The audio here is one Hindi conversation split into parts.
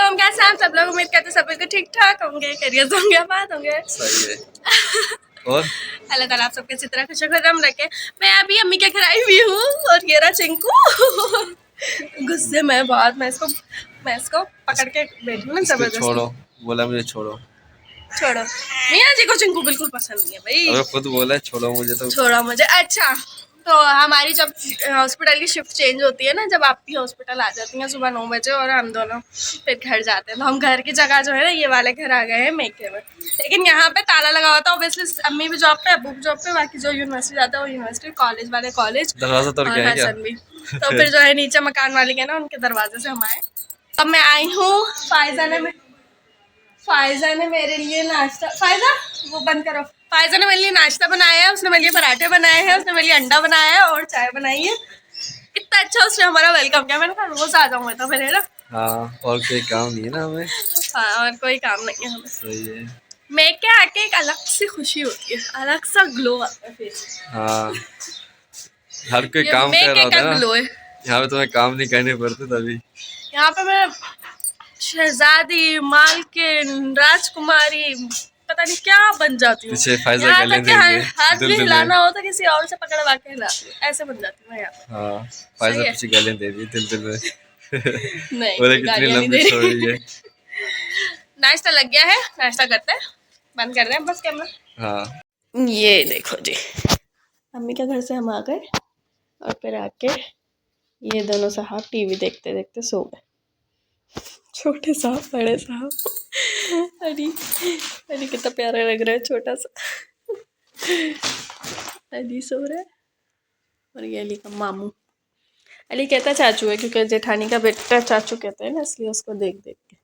वालेकुम, कैसे हैं आप सब लोग? उम्मीद करते सब बिल्कुल ठीक ठाक होंगे, खैरियत होंगे, आबाद होंगे। सही है। और अल्लाह ताला आप सबके इसी तरह खुशखुशम रखे। मैं अभी अम्मी के घर आई हुई हूँ और ये रहा चिंकू गुस्से में बहुत। मैं इसको पकड़ के बैठी हूँ ना जबरदस्ती। छोड़ो, बोला मुझे छोड़ो। छोड़ो, मियाँ जी को चिंकू बिल्कुल पसंद नहीं है भाई। अबे खुद बोला छोड़ो मुझे तो। छोड़ो मुझे। अच्छा, तो हमारी जब हॉस्पिटल की शिफ्ट चेंज होती है ना, जब आप भी हॉस्पिटल आ जाती हैं सुबह 9 बजे और हम दोनों फिर घर जाते हैं, तो हम घर की जगह जो है ना ये वाले घर आ गए हैं मेके में। लेकिन यहाँ पे ताला लगा हुआ था ऑब्वियसली। अम्मी भी जॉब पे, अब्बू भी जॉब पे, बाकी जो यूनिवर्सिटी जाता है वो यूनिवर्सिटी, कॉलेज वाले कॉलेज, दरवाजा तोड़ के और आए क्या? हसन भी। तो फिर जो है नीचे मकान वाले के ना उनके दरवाजे से हम आए। अब मैं आई हूँ, फायजा ने मेरे लिए नाश्ता, फायजा वो बंद करो, फायजा ने मेरे लिए नाश्ता बनाया है, उसने मेरे लिए पराठे बनाए हैं, उसने मेरे लिए अंडा बनाया है और चाय बनाई है। इतना अच्छा उसने हमारा वेलकम किया। मैंने कहा रोज आ जाऊंगा तो फिर, है ना। हाँ, और कोई काम नहीं है ना हमें। हाँ, और कोई काम नहीं है हमें। सही है। मैं क्या आके एक अलग सी खुशी होती है, अलग सा ग्लो आता है फेस। हाँ, हर कोई ये काम कर रहा मेके का होता है ना, ग्लो है। यहाँ पे तुम्हें काम नहीं करने पड़ते तभी। यहाँ पे मैं शहजादी, मालकिन, राजकुमारी, पता नहीं क्या बन जाती हूँ। पीछे फायजा यहाँ गले तक कि देंगे हाथ दिल भी दिल में। हिलाना हो तो किसी और से पकड़वा के हिलाती हूँ, ऐसे बन जाती हूँ मैं यहाँ पे। हाँ, फायजा सही है। पीछे गले दे दी दिल दिल में। नहीं, बोले कोई कितनी गालियाँ नहीं लंबी दे रही। छोड़ी है। नाश्ता लग गया है, नाश्ता करते हैं, बंद कर दें बस कैमरा। हाँ, ये देखो जी, अम्मी के घर से हम आ गए और फिर आके ये दोनों साहब टीवी देखते देखते सो गए। छोटे साहब, बड़े साहब। अली अली कितना प्यारा लग रहा है, छोटा सा अली सो रहा है। और ये अली का मामू, अली कहता चाचू है क्योंकि जेठानी का बेटा चाचू कहते हैं ना, इसलिए उसको देख देख के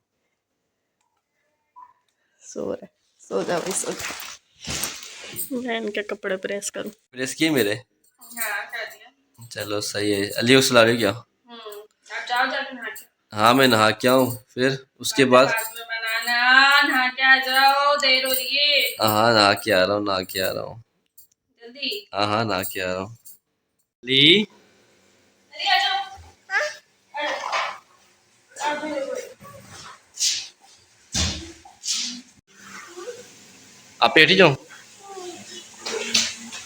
सो रहा है। सो जा भाई, सो जा। मैं इनके कपड़े प्रेस करूँ। प्रेस किए मेरे? हाँ, कर दिया। चलो सही है। अली उस ला क्या? आप जाओ जाके नहा के। हाँ, मैं नहा के आऊँ फिर उसके बाद। में बनाना, नहा के आ जाओ, देर हो रही है। हाँ, नहा के आ रहा हूँ, नहा के आ रहा हूँ। जल्दी। हाँ हाँ, नहा के आ रहा हूँ। अली, अरे आ जाओ। आप बैठी जाओ।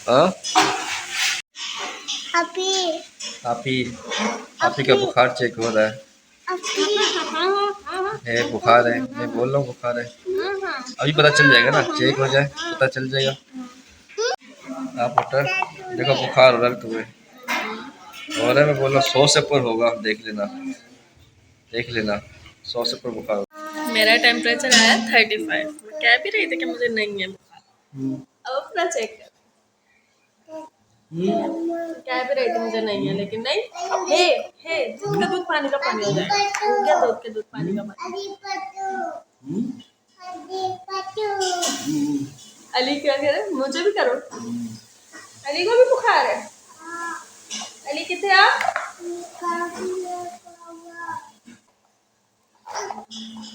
हाँ, आपी का बुखार चेक हो रहा है बुखार है, मैं बोल रहा हूँ बुखार है। अभी पता चल जाएगा ना, चेक हो जाए पता चल जाएगा। आप उठा, देखो बुखार हो रहा है तुम्हें, हो रहा है, मैं बोल रहा हूँ 100 से ऊपर होगा, देख लेना 100 से ऊपर बुखार। मेरा टेम्परेचर आया 35। मैं कह भी रही थी कि मुझे नहीं है बुखार। अब अपना चेक कर। कह भी रही थी मुझे नहीं है, लेकिन नहीं। हे दूध का दूध पानी का पानी हो जाएगा। हो गया दूध के दूध पानी का पानी। अली क्या कह रहे? मुझे भी करो। अली को भी बुखार है। अली कितने आ?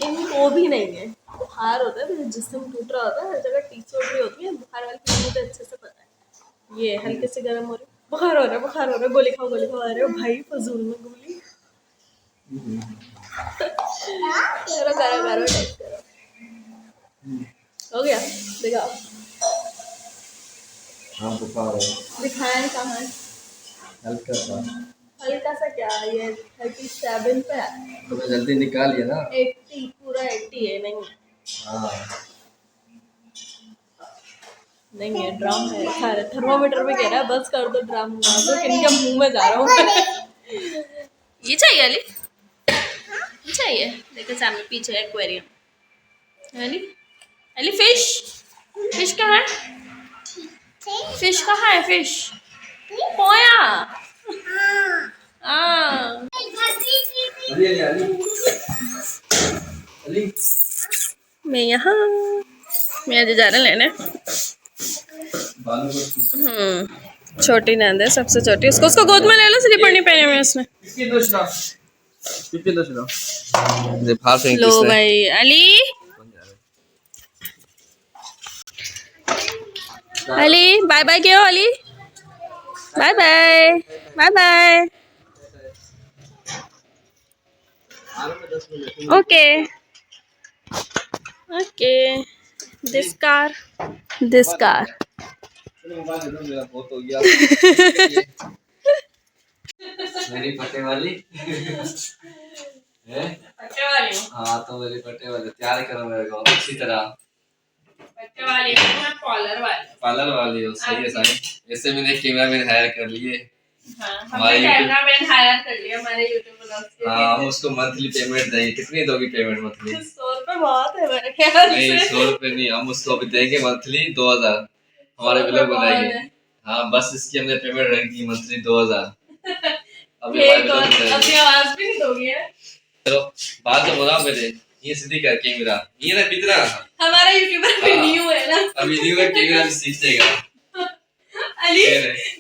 इनको भी नहीं है बुखार। होता है फिर जिस्म टूट रहा होता है, हर जगह टीस उड़ रही होती है। बुखार वाली चीज मुझे अच्छे से पता है। ये हल्के से गर्म हो रही, बुखार हो रहा है, बुखार हो रहा है, गोली खाओ गोली खाओ। अरे भाई फजूल में गोली। करो करो करो, टेस्ट करो। हो गया, दिखाओ। हाँ, बुखार है। दिखाएं कहाँ है? हल्का सा। हल्का सा क्या, ये 37 पे है। तो मैं जल्दी निकालिए ना। 80, पूरा 80 है। नहीं हाँ, नहीं है, ड्राम है। सारे थर्मामीटर में कह रहा है बस कर दो ड्राम, तो इनके मुंह में जा रहा हूँ। ये चाहिए अली, ये चाहिए। देखो सामने पीछे एक्वेरियम। अली अली फिश कहाँ है? फिश कहाँ है? फिश पोया। अली अली अली, मैं यहाँ, मैं आज जा रहा लेने। बालों को छोटी नंद है, सबसे छोटी। उसको गोद में ले लो, स्लीपर नहीं पहने हुए उसने। किसकी दोस्त ये बाहर फेंक लो किसने? भाई अली, अली बाय बाय क्यों? Ali bye bye, bye bye. Okay okay, this car मेरा बहुत हो गया। मेरी फटे वाली है? फटे वाली हाँ तो मेरी फटे वाली तैयार करो मेरे को अच्छी तरह। फटे वाली पार्लर वाली हो, सही है सारी। ऐसे मैंने कैमरामैन हायर कर लिए। हाँ, हमने कैमरामैन हायर कर लिया हमारे यूट्यूब ब्लॉग के। हाँ, हम उसको मंथली पेमेंट देंगे। कितनी दोगी पेमेंट मंथली? 100 रुपए बहुत है मेरे ख्याल से। नहीं 100 रुपए नहीं, हम उसको अभी देंगे मंथली 2000 हमारे ब्लॉग बनाएंगे। हाँ बस इसकी हमने पेमेंट रख दी मंथली 2000। अभी अपनी आवाज भी नहीं दोगे? चलो बात तो बोला मेरे, ये सीधी कर कैमरा ये ना कितना हमारा यूट्यूबर भी न्यू है ना, अभी न्यू है, कैमरा सीख जाएगा। अली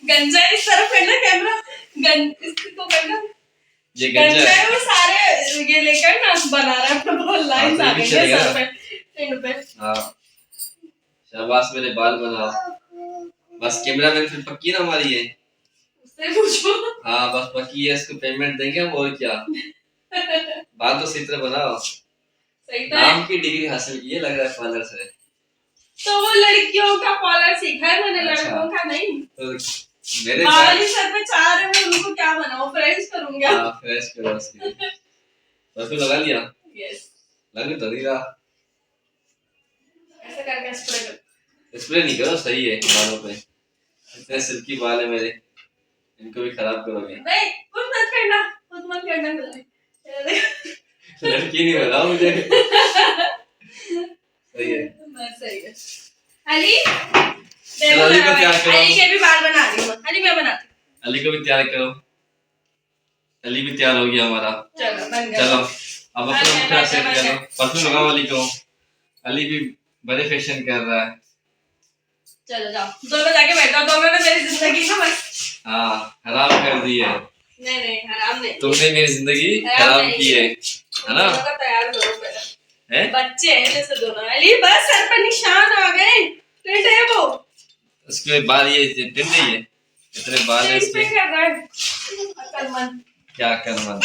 गंजा इस तरफ करना, कैमरा इसको करना, ये गंजा है वो सारे ये लेकर ना बना रहा है, बहुत लाइन आ गई है सर पे टिंड पे। हां शाबाश मेरे बाल बनाओ। बस कैमरामैन फिर पक्की ना हमारी है, उससे पूछो। हाँ बस पक्की है, इसको पेमेंट देंगे हम और क्या। बाल तो सही तरह बनाओ। सही तरह नाम की डिग्री हासिल की है लग रहा है पार्लर से। तो वो लड़कियों का पार्लर सीखा है मैंने, लड़कों का नहीं। तो मेरे बाल ही सर पे चाह रहे हैं, उनको क्या बनाओ, फ्रेश करूंगा। हां फ्रेश करो उसके। बस तो लगा लिया? यस लग तो नहीं रहा, ऐसे करके स्प्रे कर। स्प्रे नहीं करो, सही है बालों पे। इतने सिल्की बाल है मेरे, इनको भी खराब करोगे। नहीं खुद मत करना, खुद मत करना लड़की नहीं बनाओ मुझे। सही है बस सही है। अली अली को तैयार करो। अली के भी बाल बना रही हूं, अली मैं बनाती हूं। अली को भी तैयार करो। अली भी तैयार हो गया हमारा। चलो बन गया। चलो अब अपना मुखड़ा सेट करो, परफ्यूम लगाओ अली को। अली भी बड़े फैशन कर रहा है। चलो जाओ दोनों जाके बैठो, दोनों ने मेरी जिंदगी ना बस खराब कर दी है। नहीं हराम नहीं, तुमने मेरी जिंदगी खराब की है ना। तैयार करो पहले, बच्चे हैं जैसे दोनों। अली बस सर पर निशान आ गए, टिंड है वो, उसके बाल ये टिंड नहीं है, इतने बाल है इसके। अकलमंद क्या अकलमंद।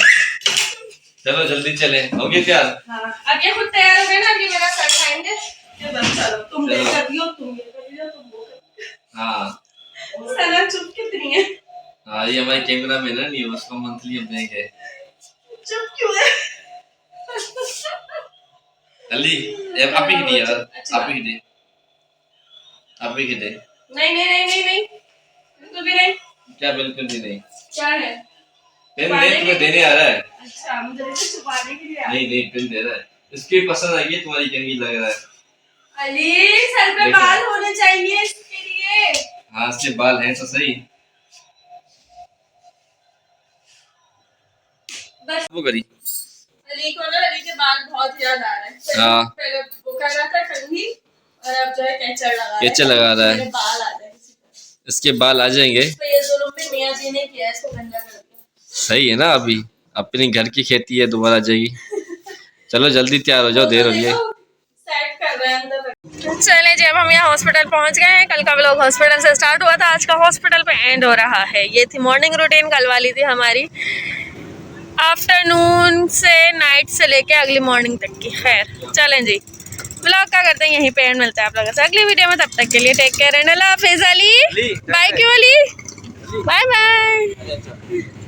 चलो जल्दी चले, हो गए तैयार? हाँ अब ये खुद तैयार हो गए ना, अभी मेरा सर खाएंगे। ये बस चलो तुम ये कर लियो, तुम ये कर लियो, तुम वो कर। हाँ सना चुप कितनी है। हाँ ये हमारे कैमरा मैन है, नहीं उसको मंथली हम देंगे। चुप क्यों है? अली आप ही दे यार, आप ही दे, आप ही दे। नहीं बिल्कुल भी नहीं। क्या बिल्कुल भी नहीं? क्या है? पेन नहीं तुम्हें देने आ रहा है। अच्छा मुझे तो छुपाने के लिए। नहीं पेन दे रहा है, इसकी पसंद आई है, तुम्हारी कंगी लग रहा है। अली सर पे बाल होने चाहिए इसके लिए। हाँ इसके बाल हैं तो सही। बस वो करी अली को ना, अली के बाल बहुत याद आ रहे हैं। हाँ पहले वो कर रहा था कंघी, और अब जो है कैचर लगा रहा है। बाल आ जाए, इसके बाल आ जाएंगे। तो ये जुल्म भी मियां जी ने किया, इसको गंदा कर दिया। सही है ना, अभी अपनी घर की खेती है, दोबारा आ जाएगी। चलो जल्दी तैयार हो जाओ, देर हो रही है। चले जी अब हम यहाँ हॉस्पिटल पहुँच गए हैं। कल का व्लॉग हॉस्पिटल से स्टार्ट हुआ था, आज का हॉस्पिटल पे एंड हो रहा है। ये थी मॉर्निंग रूटीन कल वाली थी हमारी, आफ्टरनून से नाइट से लेके अगली मॉर्निंग तक की। खैर चलें जी, व्लॉग का करते हैं यहीं पे एंड। मिलता है आप लोगों से अगली वीडियो में, तब तक के लिए टेक केयर एंड अल्लाह हाफिज़। अली बाय क्यों? Ali bye bye.